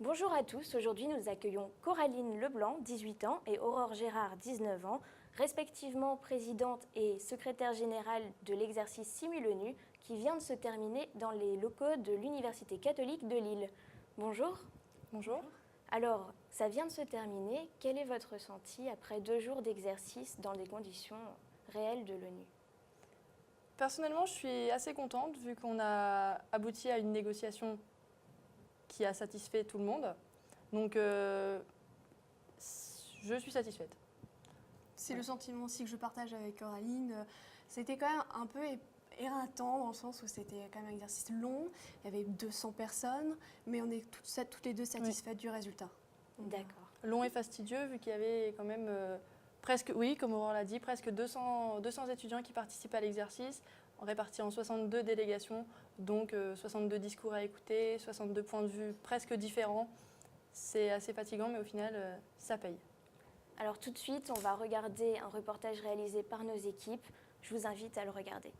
Bonjour à tous, aujourd'hui nous accueillons Coraline Leblanc, 18 ans, et Aurore Gérard, 19 ans, respectivement présidente et secrétaire générale de l'exercice Simul-ONU qui vient de se terminer dans les locaux de l'Université catholique de Lille. Bonjour. Bonjour. Alors, ça vient de se terminer. Quel est votre ressenti après 2 jours d'exercice dans des conditions réelles de l'ONU ? Personnellement, je suis assez contente vu qu'on a abouti à une négociation qui a satisfait tout le monde. Donc, je suis satisfaite. C'est le sentiment aussi que je partage avec Coraline. C'était quand même un peu éreintant dans le sens où c'était quand même un exercice long. Il y avait 200 personnes, mais on est toutes les deux satisfaites du résultat. D'accord. Long et fastidieux vu qu'il y avait quand même presque, oui, comme Aurore l'a dit, presque 200 étudiants qui participent à l'exercice, répartis en 62 délégations, donc 62 discours à écouter, 62 points de vue presque différents. C'est assez fatigant, mais au final, ça paye. Alors tout de suite, on va regarder un reportage réalisé par nos équipes. Je vous invite à le regarder.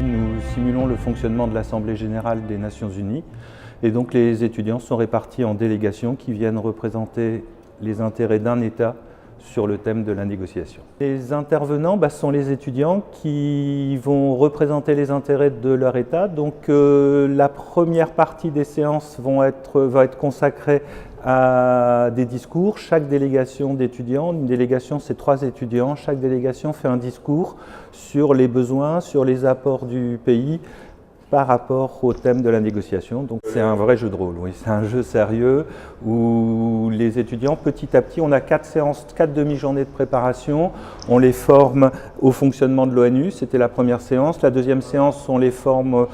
Nous simulons le fonctionnement de l'Assemblée générale des Nations unies et donc les étudiants sont répartis en délégations qui viennent représenter les intérêts d'un État sur le thème de la négociation. Les intervenants sont les étudiants qui vont représenter les intérêts de leur État. Donc la première partie des séances va être consacrée à des discours. Chaque délégation d'étudiants, une délégation c'est 3 étudiants, chaque délégation fait un discours sur les besoins, sur les apports du pays par rapport au thème de la négociation. Donc c'est un vrai jeu de rôle, oui. C'est un jeu sérieux où les étudiants, petit à petit, on a 4 séances, 4 demi-journées de préparation, on les forme au fonctionnement de l'ONU, c'était la première séance. La deuxième séance, on les forme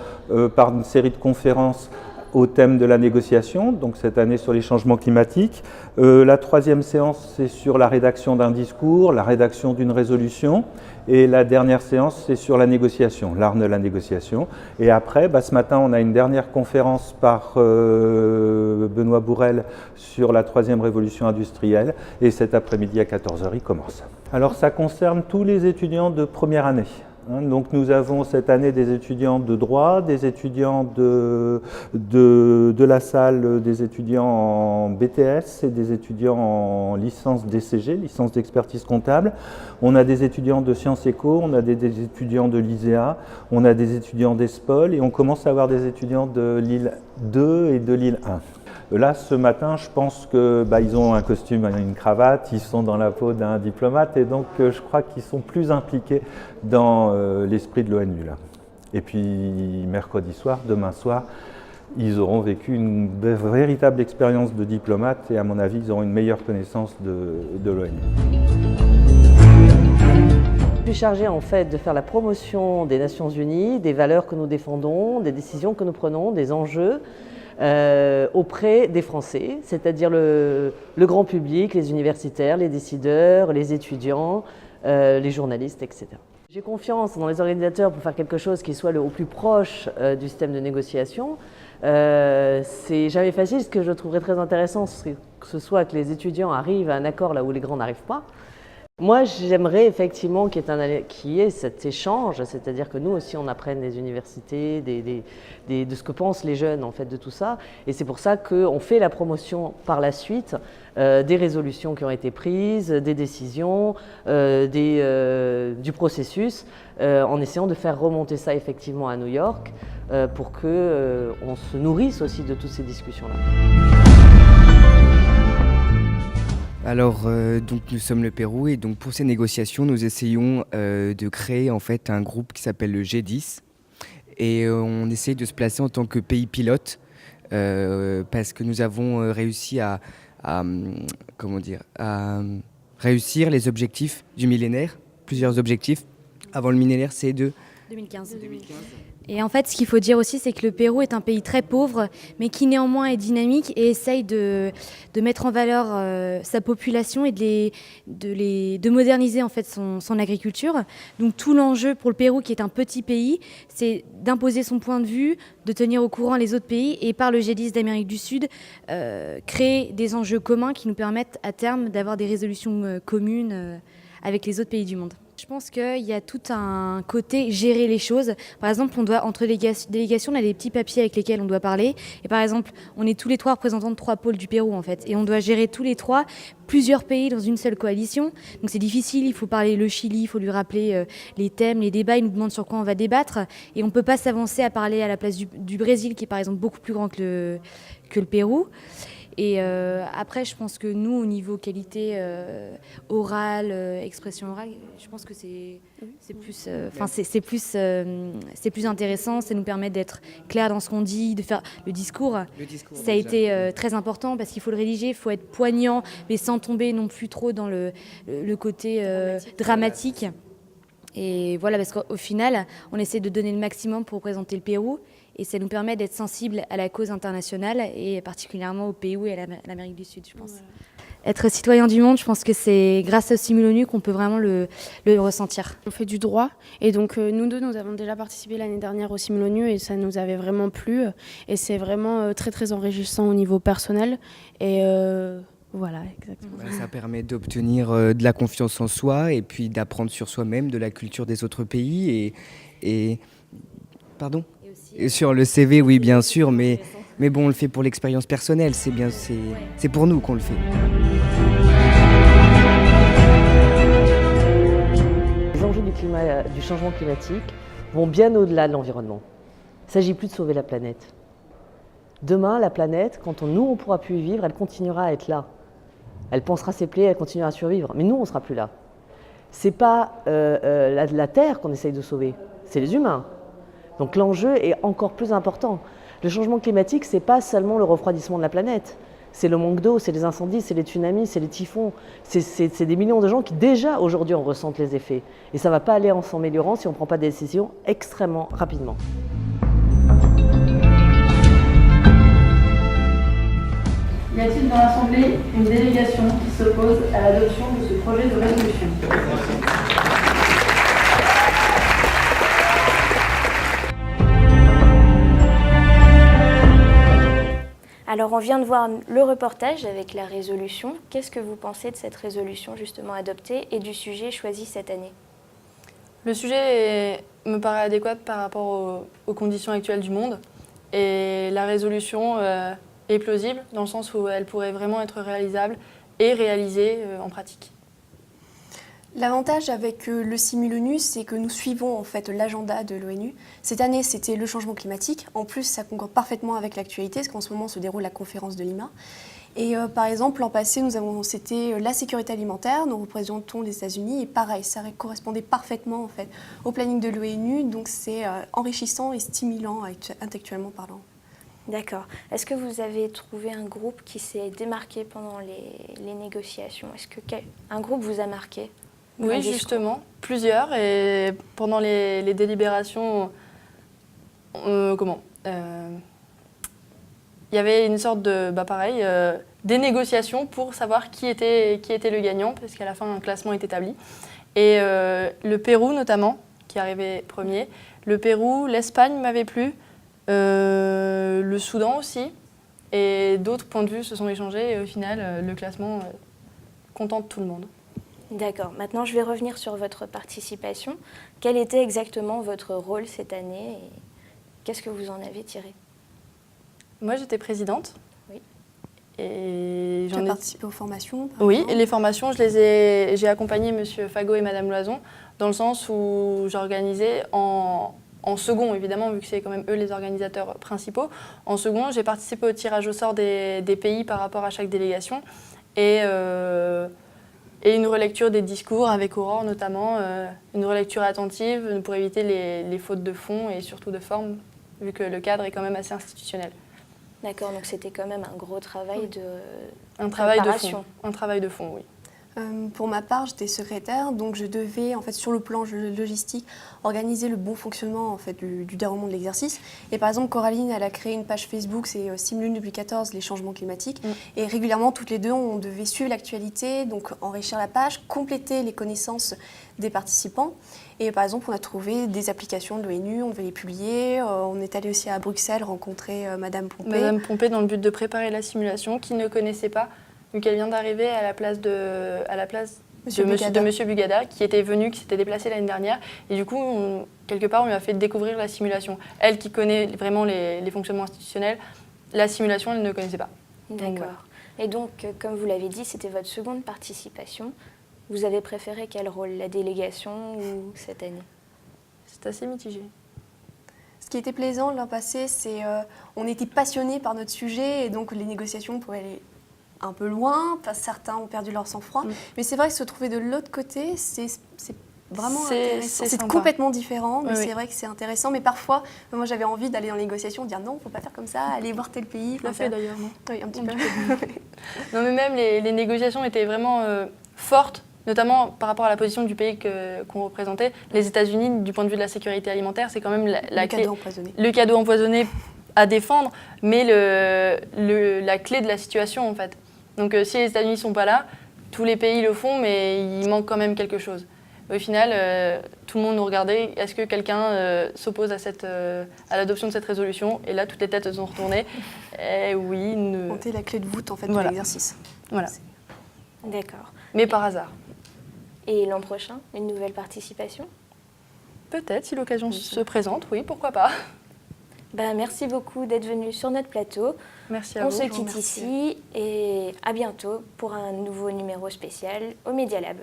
par une série de conférences au thème de la négociation, donc cette année sur les changements climatiques. La troisième séance, c'est sur la rédaction d'un discours, la rédaction d'une résolution. Et la dernière séance, c'est sur la négociation, l'art de la négociation. Et après, ce matin, on a une dernière conférence par Benoît Bourrel sur la 3e révolution industrielle. Et cet après-midi à 14h, il commence. Alors, ça concerne tous les étudiants de première année. Donc nous avons cette année des étudiants de droit, des étudiants de la salle, des étudiants en BTS et des étudiants en licence DCG, licence d'expertise comptable. On a des étudiants de Sciences Éco, on a des étudiants de l'ISEA, on a des étudiants d'ESPOL et on commence à avoir des étudiants de Lille 2 et de Lille 1. Là, ce matin, je pense qu'ils ont un costume, une cravate, ils sont dans la peau d'un diplomate et donc je crois qu'ils sont plus impliqués dans l'esprit de l'ONU. Et puis mercredi soir, demain soir, ils auront vécu une véritable expérience de diplomate et à mon avis, ils auront une meilleure connaissance de l'ONU. Je suis chargée en fait de faire la promotion des Nations Unies, des valeurs que nous défendons, des décisions que nous prenons, des enjeux. Auprès des Français, c'est-à-dire le grand public, les universitaires, les décideurs, les étudiants, les journalistes, etc. J'ai confiance dans les organisateurs pour faire quelque chose qui soit au plus proche du système de négociation. C'est jamais facile. Ce que je trouverais très intéressant, c'est que ce soit que les étudiants arrivent à un accord là où les grands n'arrivent pas. Moi, j'aimerais effectivement qu'il y ait cet échange, c'est-à-dire que nous aussi, on apprenne des universités, de ce que pensent les jeunes en fait de tout ça. Et c'est pour ça qu'on fait la promotion par la suite des résolutions qui ont été prises, des décisions, du processus, en essayant de faire remonter ça effectivement à New York pour qu'on se nourrisse aussi de toutes ces discussions-là. Alors, donc nous sommes le Pérou et donc pour ces négociations, nous essayons de créer en fait un groupe qui s'appelle le G10 et on essaye de se placer en tant que pays pilote parce que nous avons réussi à réussir les objectifs du millénaire, plusieurs objectifs. Avant le millénaire, c'est de 2015. 2015. Et en fait, ce qu'il faut dire aussi, c'est que le Pérou est un pays très pauvre, mais qui néanmoins est dynamique et essaye de mettre en valeur sa population et de moderniser en fait son agriculture. Donc tout l'enjeu pour le Pérou, qui est un petit pays, c'est d'imposer son point de vue, de tenir au courant les autres pays et par le G10 d'Amérique du Sud, créer des enjeux communs qui nous permettent à terme d'avoir des résolutions communes avec les autres pays du monde. Je pense qu'il y a tout un côté gérer les choses. Par exemple, entre délégations, on a des petits papiers avec lesquels on doit parler. Et par exemple, on est tous les 3 représentants de 3 pôles du Pérou, en fait. Et on doit gérer tous les 3 plusieurs pays dans une seule coalition. Donc c'est difficile, il faut parler le Chili, il faut lui rappeler les thèmes, les débats. Il nous demande sur quoi on va débattre. Et on ne peut pas s'avancer à parler à la place du Brésil, qui est par exemple beaucoup plus grand que le Pérou. Et après, je pense que nous, au niveau qualité orale, expression orale, je pense que c'est plus intéressant. Ça nous permet d'être clair dans ce qu'on dit, de faire le discours. Ça a été très important parce qu'il faut le rédiger, il faut être poignant, mais sans tomber non plus trop dans le côté dramatique. Et voilà, parce qu'au final, on essaie de donner le maximum pour représenter le Pérou. Et ça nous permet d'être sensibles à la cause internationale et particulièrement au Pérou et à l'Amérique du Sud, je pense. Ouais. Être citoyen du monde, je pense que c'est grâce au Simulonu qu'on peut vraiment le ressentir. On fait du droit et donc nous deux, nous avons déjà participé l'année dernière au Simulonu et ça nous avait vraiment plu. Et c'est vraiment très très enrichissant au niveau personnel. Et voilà, exactement. Ouais, ça permet d'obtenir de la confiance en soi et puis d'apprendre sur soi-même, de la culture des autres pays et pardon ? Et sur le CV, oui, bien sûr, mais bon, on le fait pour l'expérience personnelle, c'est pour nous qu'on le fait. Les enjeux du changement climatique vont bien au-delà de l'environnement. Il ne s'agit plus de sauver la planète. Demain, la planète, quand nous, on ne pourra plus y vivre, elle continuera à être là. Elle pansera ses plaies, elle continuera à survivre, mais nous, on ne sera plus là. Ce n'est pas la Terre qu'on essaye de sauver, c'est les humains. Donc l'enjeu est encore plus important. Le changement climatique, ce n'est pas seulement le refroidissement de la planète. C'est le manque d'eau, c'est les incendies, c'est les tsunamis, c'est les typhons. C'est des millions de gens qui déjà aujourd'hui en ressentent les effets. Et ça ne va pas aller en s'améliorant si on ne prend pas des décisions extrêmement rapidement. Y a-t-il dans l'Assemblée une délégation qui s'oppose à l'adoption de ce projet de résolution ? Alors on vient de voir le reportage avec la résolution. Qu'est-ce que vous pensez de cette résolution justement adoptée et du sujet choisi cette année ? Le sujet me paraît adéquat par rapport aux conditions actuelles du monde. Et la résolution est plausible dans le sens où elle pourrait vraiment être réalisable et réalisée en pratique. L'avantage avec le Simulonu, c'est que nous suivons en fait l'agenda de l'ONU. Cette année, c'était le changement climatique. En plus, ça concorde parfaitement avec l'actualité, parce qu'en ce moment se déroule la conférence de Lima. Et par exemple, l'an passé, c'était la sécurité alimentaire. Nous représentons les États-Unis et pareil, ça correspondait parfaitement en fait au planning de l'ONU. Donc c'est enrichissant et stimulant intellectuellement parlant. D'accord. Est-ce que vous avez trouvé un groupe qui s'est démarqué pendant les négociations ? Est-ce qu'un groupe vous a marqué ? Oui, justement, plusieurs. Et pendant les délibérations, il y avait une sorte de, des négociations pour savoir qui était le gagnant, parce qu'à la fin, un classement est établi. Et le Pérou, notamment, qui arrivait premier. Le Pérou, l'Espagne m'avait plu, le Soudan aussi. Et d'autres points de vue se sont échangés. Et au final, le classement contente tout le monde. D'accord. Maintenant, je vais revenir sur votre participation. Quel était exactement votre rôle cette année et qu'est-ce que vous en avez tiré ? Moi, j'étais présidente. Oui. Et tu as participé aux formations ? Oui, et les formations, j'ai accompagné M. Fagot et Mme Loison dans le sens où j'organisais en second, évidemment, vu que c'est quand même eux les organisateurs principaux. En second, j'ai participé au tirage au sort des pays par rapport à chaque délégation et une relecture des discours avec Aurore notamment, une relecture attentive pour éviter les fautes de fond et surtout de forme, vu que le cadre est quand même assez institutionnel. D'accord, donc c'était quand même un gros travail de préparation. Un travail de fond, oui. Pour ma part, j'étais secrétaire, donc je devais, en fait, sur le plan logistique, organiser le bon fonctionnement en fait, du déroulement de l'exercice. Et par exemple, Coraline, elle a créé une page Facebook, c'est Simulune 2014, les changements climatiques. Et régulièrement, toutes les deux, on devait suivre l'actualité, donc enrichir la page, compléter les connaissances des participants. Et par exemple, on a trouvé des applications de l'ONU, on devait les publier. On est allé aussi à Bruxelles rencontrer Madame Pompée. Madame Pompée, dans le but de préparer la simulation, qui ne connaissait pas, vu qu'elle vient d'arriver à la place de Monsieur Bugada, qui était venu, qui s'était déplacé l'année dernière. Et du coup, quelque part, on lui a fait découvrir la simulation. Elle qui connaît vraiment les fonctionnements institutionnels, la simulation, elle ne connaissait pas. D'accord. Voilà. Et donc, comme vous l'avez dit, c'était votre seconde participation. Vous avez préféré quel rôle, la délégation ou cette année? C'est assez mitigé. Ce qui était plaisant l'an passé, c'est on était passionnés par notre sujet et donc les négociations pouvaient aller un peu loin, certains ont perdu leur sang-froid. Mais c'est vrai que se trouver de l'autre côté, c'est vraiment intéressant. C'est complètement différent, mais c'est vrai que c'est intéressant. Mais parfois, moi j'avais envie d'aller dans les négociations, dire non, il ne faut pas faire comme ça, aller voir tel pays. Tu l'as fait d'ailleurs, non? Oui, un petit peu. Non, mais même les négociations étaient vraiment fortes, notamment par rapport à la position du pays qu'on représentait. Les États-Unis, du point de vue de la sécurité alimentaire, c'est quand même le cadeau empoisonné à défendre, mais la clé de la situation en fait. Donc si les États-Unis ne sont pas là, tous les pays le font, mais il manque quand même quelque chose. Au final, tout le monde nous regardait. Est-ce que quelqu'un s'oppose à l'adoption de cette résolution? Et là, toutes les têtes se sont retournées. Et oui. C'était la clé de voûte en fait de l'exercice. Voilà. D'accord. Mais par hasard. Et l'an prochain, une nouvelle participation? Peut-être, si l'occasion se présente, oui, pourquoi pas. Merci beaucoup d'être venu sur notre plateau. Merci à vous. On se quitte ici et à bientôt pour un nouveau numéro spécial au Media Lab.